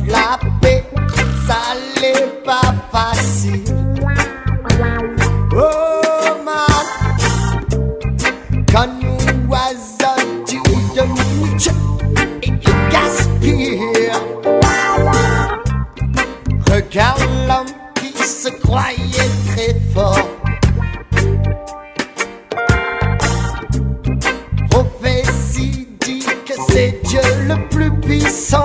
La paix, ça n'est pas facile. Oh man, quand nous oiseaux tu de mouche et tu gaspilles. Regarde l'homme qui se croyait très fort. Prophétie dit que c'est Dieu le plus puissant.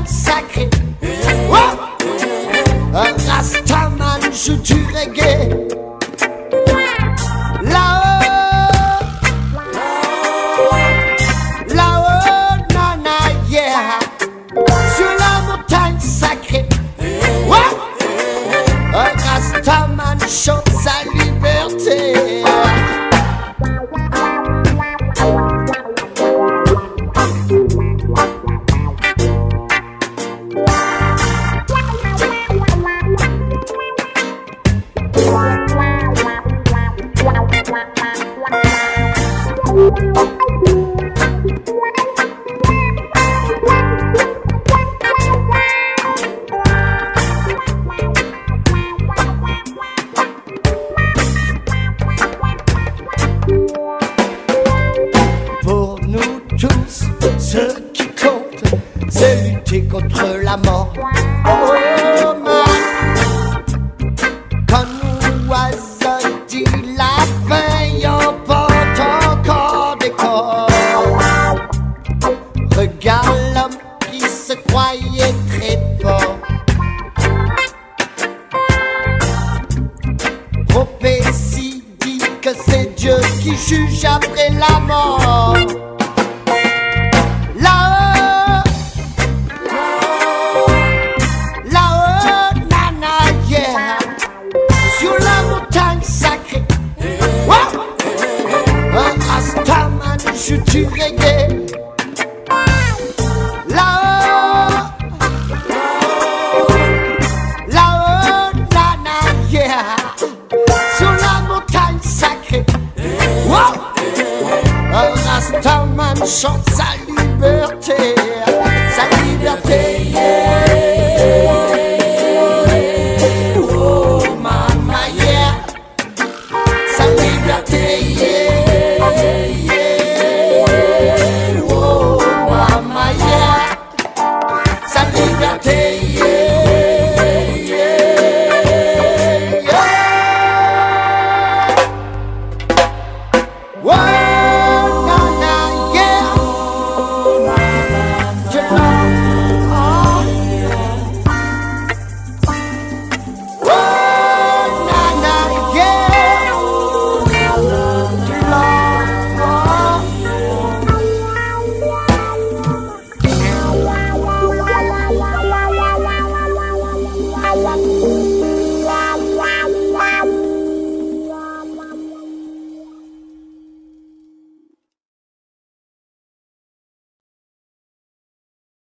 Sacré, un rastaman joue du reggae. Là-haut, là-haut, nana, yeah. Sur la montagne sacrée, un rastaman chante sa liberté. Pour nous tous, ce qui compte, c'est lutter contre la mort. Oh man, quand nous oiseaux dit la fin, y'en porte encore des corps. Regarde l'homme qui se croyait très fort. Prophétie dit que c'est Dieu qui juge après la mort. Là-haut, là-haut, nana, yeah. Sur la montagne sacrée, un rastaman joue du reggae. Là-haut, là-haut, nana, yeah. Sur la montagne sacrée, un rastaman chante